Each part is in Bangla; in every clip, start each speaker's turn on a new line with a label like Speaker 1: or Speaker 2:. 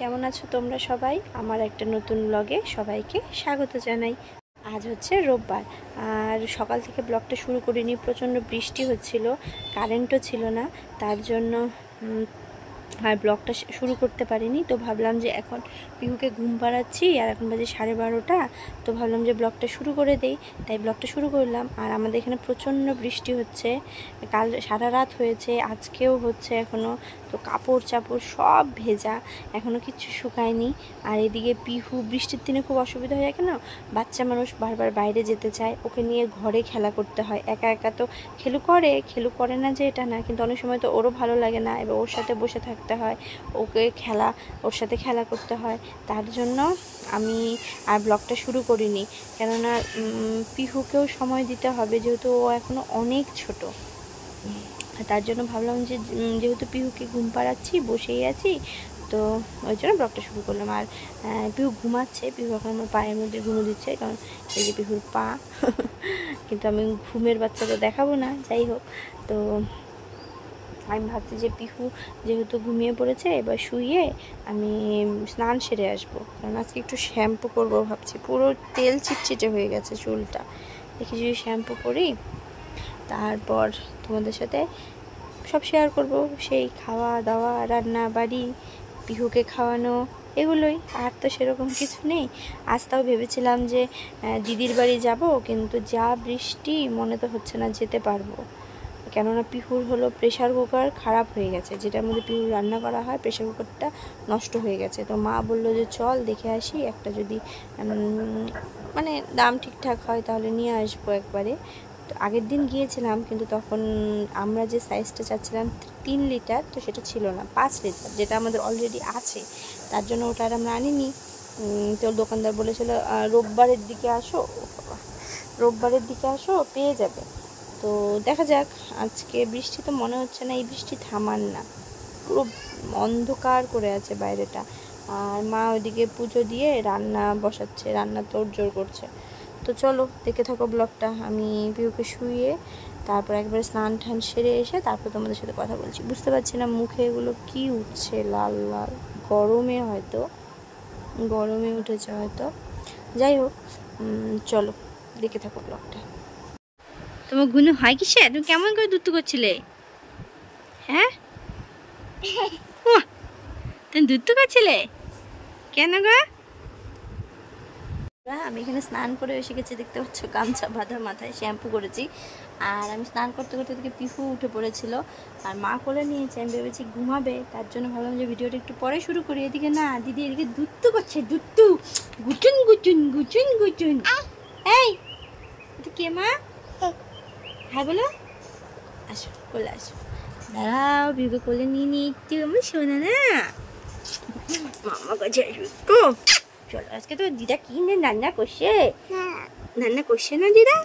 Speaker 1: কেমন আছো তোমরা সবাই? আমার একটা নতুন ব্লগে সবাইকে স্বাগত জানাই। আজ হচ্ছে রোববার আর সকাল থেকে ব্লগটা শুরু করিনি, প্রচণ্ড বৃষ্টি হচ্ছিল, কারেন্টও ছিল না, তার জন্য আর ব্লগটা শুরু করতে পারিনি। তো ভাবলাম যে এখন পিহুকে ঘুম পাড়াচ্ছি আর এখন বাজে 12:30, তো ভাবলাম যে ব্লগটা শুরু করে দেই, তাই ব্লগটা শুরু করলাম। আর আমাদের এখানে প্রচণ্ড বৃষ্টি হচ্ছে, কাল সারা রাত হয়েছে, আজকেও হচ্ছে এখনও। তো কাপড় চাপড় সব ভেজা, এখনও কিচ্ছু শুকায়নি। আর এদিকে পিহু বৃষ্টির দিনে খুব অসুবিধা হয়ে যায়, কেন বাচ্চা মানুষ বারবার বাইরে যেতে চায়, ওকে নিয়ে ঘরে খেলা করতে হয়। একা একা তো খেলু করে না যে এটা না, কিন্তু অনেক সময় তো ওরও ভালো লাগে না, এবার ওর সাথে বসে থাকতে হয়, ওর সাথে খেলা করতে হয়। তার জন্য আমি আর ব্লগটা শুরু করিনি, কেননা পিহুকেও সময় দিতে হবে, যেহেতু ও এখনও অনেক ছোট। তার জন্য ভাবলাম যে যেহেতু পিহুকে ঘুম পাড়াচ্ছি, বসেই আছি, তো ওই জন্য ব্লগটা শুরু করলাম। আর পিহু ঘুমাচ্ছে, পিহু এখন আমার পায়ের মধ্যে ঘুমো দিচ্ছে, কারণ এই যে পিহুর পা কিন্তু আমি ঘুমের বাচ্চা তো দেখাবো না, যাই হোক। তো আমি ভাবছি যে পিহু যেহেতু ঘুমিয়ে পড়েছে, এবার শুইয়ে আমি স্নান সেরে আসবো, কারণ আজকে একটু শ্যাম্পু করবো ভাবছি, পুরো তেল চিটচিটে হয়ে গেছে চুলটা। দেখি যদি শ্যাম্পু করি, তারপর তোমাদের সাথে সব শেয়ার করব, সেই খাওয়া দাওয়া, রান্না বাড়ি, পিহুকে খাওয়ানো, এগুলোই। আর তো সেরকম কিছু নেই। আজ তাও ভেবেছিলাম যে দিদির বাড়ি যাব, কিন্তু যা বৃষ্টি, মনে তো হচ্ছে না যেতে পারবো, কেননা পিহুর হলো প্রেশার কুকার খারাপ হয়ে গেছে, যেটার মধ্যে পিহুর রান্না করা হয়, প্রেশার কুকারটা নষ্ট হয়ে গেছে। তো মা বললো যে চল দেখে আসি, একটা যদি মানে দাম ঠিকঠাক হয় তাহলে নিয়ে আসবো একবারে। তো আগের দিন গিয়েছিলাম, কিন্তু তখন আমরা যে সাইজটা চাচ্ছিলাম 3 লিটার, তো সেটা ছিল না, 5 লিটার, যেটা আমাদের অলরেডি আছে, তার জন্য ওটা আর আমরা আনিনি। তো দোকানদার বলেছিল রোববারের দিকে আসো পেয়ে যাবে। তো দেখা যাক, আজকে বৃষ্টি তো মনে হচ্ছে না, এই বৃষ্টি থামার না, পুরো অন্ধকার করে আছে বাইরেটা। আর মা ওইদিকে পুজো দিয়ে রান্না বসাচ্ছে, রান্না তোড়জোড় করছে। তো চলো দেখে থাকো ব্লগটা। আমি পিহুকে শুইয়ে তারপর একবার স্নান টান সেরে এসে তারপর তোমাদের সাথে কথা বলছি। বুঝতে পারছি না মুখে এগুলো কি উঠছে, লাল লাল, গরমে উঠেছে হয়তো, যাই হোক। চলো দেখে থাকো ব্লগটা। তোমার গুণ হয় কিসে? তুমি কেমন করে দুত্তু করছিলে? হ্যাঁ, তুমি দুত্তু করছিলে কেন গো? আমি এখানে স্নান করে এসে গেছি, দেখতে পাচ্ছ, গামছা বাঁধা, মাথায় শ্যাম্পু করেছি। আর আমি স্নান করতে করতে এদিকে পিহু উঠে পড়েছিল, আর মা কোলে নিয়েছে, আমি ভেবেছি ঘুমাবে, তার জন্য ভাবলাম যে ভিডিওটা একটু পরে শুরু করি। এদিকে না, দিদি এদিকে দুত্তু করছে, দুত্তু, গুচুন গুচুন গুচুন গুচুন। এই এটা কে মা? হ্যাঁ বলো, আসো কোলে আসো, দাঁড়াও, পিহুকে কোলে নিয়ে নিয়ে একটু, আমার শোনা না মামা কাছে আসবো। চলো, আজকে তো দিদা কি রান্না করছে, না দিদা?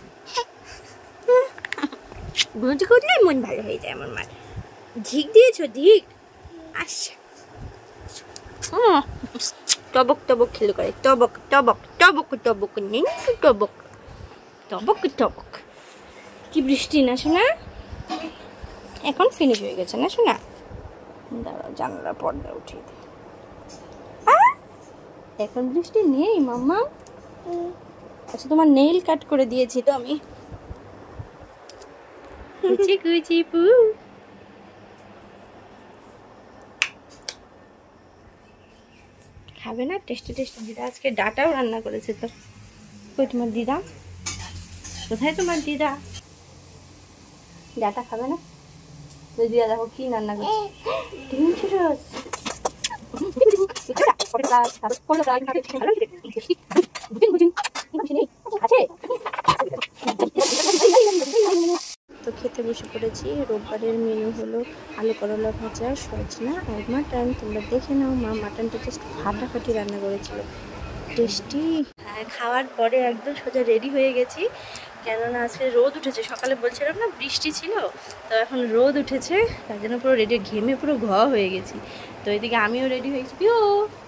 Speaker 1: গুঁজো করলে মন ভালো হয়ে যায় আমার মার। ধিক দিয়েছো, ধিক? আচ্ছা, ও টবক টবক খেলো করে, টবক টবক টবক টবক নেই, টবক টবক টবক। কি বৃষ্টি না শোনা, এখন ফিনিশ হয়ে গেছে না শোনা? দাঁড়াও, জানলার পর্দা উঠিয়ে দিই। এখন বৃষ্টি নেই মাম্মা। আচ্ছা, তোমার নেইল কাট করে দিয়েছি তো আমি। কুচি কুচি পু, খাবে না? টেস্টি টেস্টি দিদা আজকে ডাটাও রান্না করেছে। তো কই তোমার দিদা? কোথায় তোমার দিদা? ডাটা খাবে না? দিদা দেখো কি রান্না করছে, ডেঞ্জারাস। তো খেতে বসে পড়েছি। রোববারের মেনু হলো আলু করলা ভাজা, সজনা আর মাটন। তোমরা দেখে নাও, মা মাটনটা জাস্ট ফাটাফাটি রান্না করেছিল, টেস্টি। খাওয়ার পরে একদম সোজা রেডি হয়ে গেছি, কেননা আজকে রোদ উঠেছে। সকালে বলছিলাম না বৃষ্টি ছিল, তো এখন রোদ উঠেছে, তার জন্য পুরো রেডি, ঘেমে পুরো হয়ে গেছি। তো এদিকে আমিও রেডি হয়ে গেছি। পিও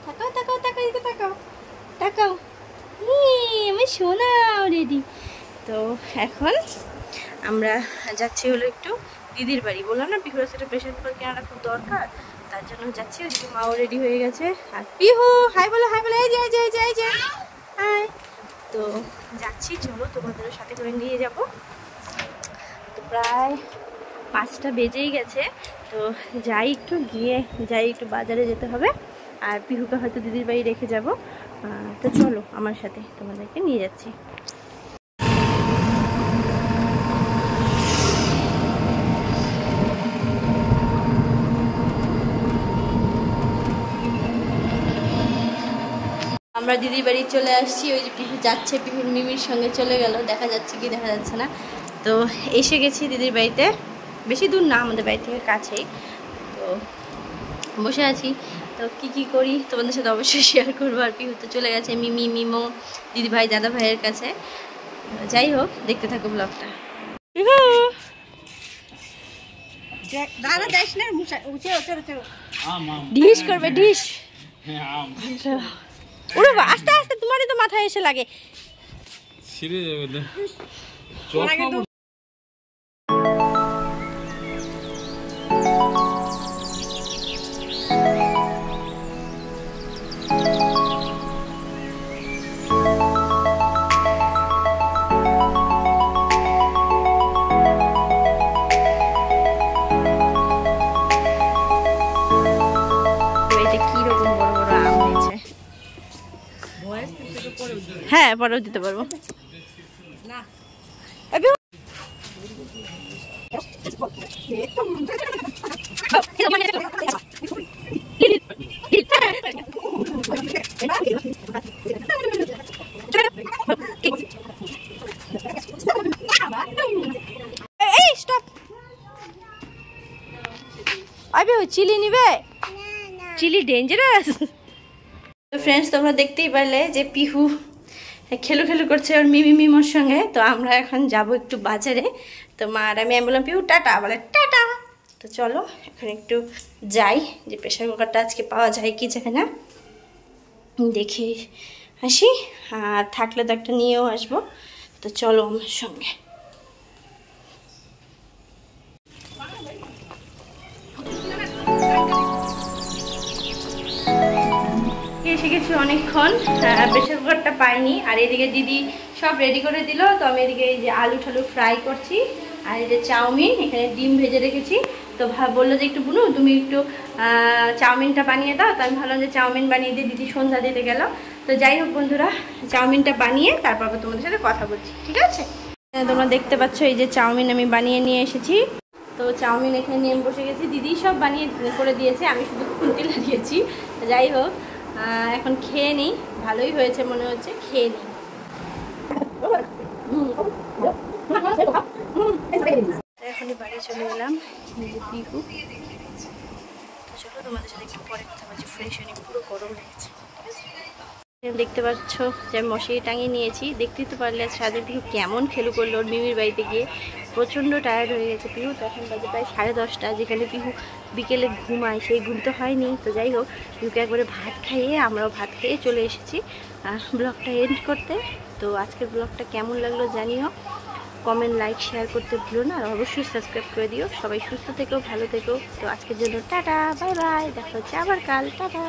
Speaker 1: তাকাও তাকাও তাকাও, এদিকে তাকাও তাকাও, আমি শোনাও রেডি। তো এখন আমরা যাচ্ছি হলো একটু দিদির বাড়ি। বললাম না পিহুর একটা প্রেশার কুকার কেনাটা খুব দরকার, তার তার জন্য যাচ্ছি। ওইদিকে মাও রেডি হয়ে গেছে। আর পিহু হাই বলো, হাই বলো, এই যে হাই। তো যাচ্ছি, চলো তোমাদের সাথে করে নিয়ে যাব। তো প্রায় 5টা বেজেই গেছে। তো যাই একটু বাজারে যেতে হবে। আর পিহুকে হয়তো দিদির বাড়ি রেখে যাব। তো চলো আমার সাথে, তোমাদেরকে নিয়ে যাচ্ছি। আমরা দিদির বাড়ি চলে আসছি। ওই যে পিহু যাচ্ছে, পিহুর মিমির সঙ্গে চলে গেল, দেখা যাচ্ছে কি দেখা যাচ্ছে না। তো এসে গেছি দিদির বাড়িতে, বেশি দূর না, আমাদের বাড়ি থেকে কাছেই। তো বসে আছি। তো কি করি তোমাদের সাথে অবশ্যই শেয়ার করবো। আর পিহু তো চলে গেছে মিমি, মিমো, দিদিভাই, দাদা ভাইয়ের কাছে। যাই হোক, দেখতে থাকো ব্লগটা। ডিশ করবে, ডিশ। ওরে আস্তে আস্তে, তোমারই তো মাথায় এসে লাগে। হ্যাঁ, পরেও দিতে পারবো। চিলি নিবে? Chilli dangerous. তো ফ্রেন্ডস, তোমরা দেখতেই পারলে যে পিহু খেলু করছে ওর মিমোর সঙ্গে। তো আমরা এখন যাব একটু বাজারে। তো মা আর আমি বললাম পিহু টাটা, বলে টাটা। তো চলো এখন একটু যাই, যে প্রেশার কুকারটা আজকে পাওয়া যায় কি যায় না দেখে আসি। আর থাকলে তো একটা নিয়েও আসবো। তো চলো আমার সঙ্গে। এসে গেছি অনেকক্ষণ, প্রেশার কুকারটা পাইনি। আর এদিকে দিদি সব রেডি করে দিল। তো আমি এদিকে এই যে আলু ঠালু ফ্রাই করছি। আর এই যে চাউমিন, এখানে ডিম ভেজে রেখেছি। তো বললো যে একটু বুনু তুমি একটু চাউমিনটা বানিয়ে দাও। তো আমি ভাবলাম যে চাউমিন বানিয়ে দিয়ে দিদি সন্ধ্যা দিতে গেল। তো যাই হোক বন্ধুরা, চাউমিনটা বানিয়ে তারপর তোমাদের সাথে কথা বলছি, ঠিক আছে? তোমরা দেখতে পাচ্ছ এই যে চাউমিন আমি বানিয়ে নিয়ে এসেছি। তো চাউমিন এখানে নিয়ে বসে গেছি, দিদি সব বানিয়ে করে দিয়েছে, আমি শুধু খুন্তি লাগিয়েছি। যাই হোক, এখন খেয়ে নিই। ভালোই হয়েছে মনে হচ্ছে, খেয়ে নিই। এখনই বাড়ি চলে এলাম। পিহু, তো চলো তোমাদের সাথে একটু পরে কথা বলছি। ফ্রেশ হয়নি, পুরো গরম লেগেছে। দেখতে পাচ্ছ যে আমি মশারি টাঙিয়ে নিয়েছি। দেখতেই তো পারলে সারাদিন পিহু কেমন খেলু করলো ওর মিমির বাড়িতে গিয়ে। প্রচণ্ড টায়ার্ড হয়ে গেছে পিহু। তো এখন বাজে প্রায় 10:30, যেখানে পিহু বিকেলে ঘুমায়, সেই ঘুম তো হয়নি। তো যাই হোক, পিহুকে একবারে ভাত খাইয়ে আমরাও ভাত খেয়ে চলে এসেছি ব্লগটা এন্ড করতে। তো আজকের ব্লগটা কেমন লাগলো জানিও, কমেন্ট, লাইক, শেয়ার করতে ভুলো না। আর অবশ্যই সাবস্ক্রাইব করে দিও। সবাই সুস্থ থেকো, ভালো থেকো। তো আজকের জন্য টাটা, বাই বাই, দেখা হচ্ছে আবার কাল, টাটা।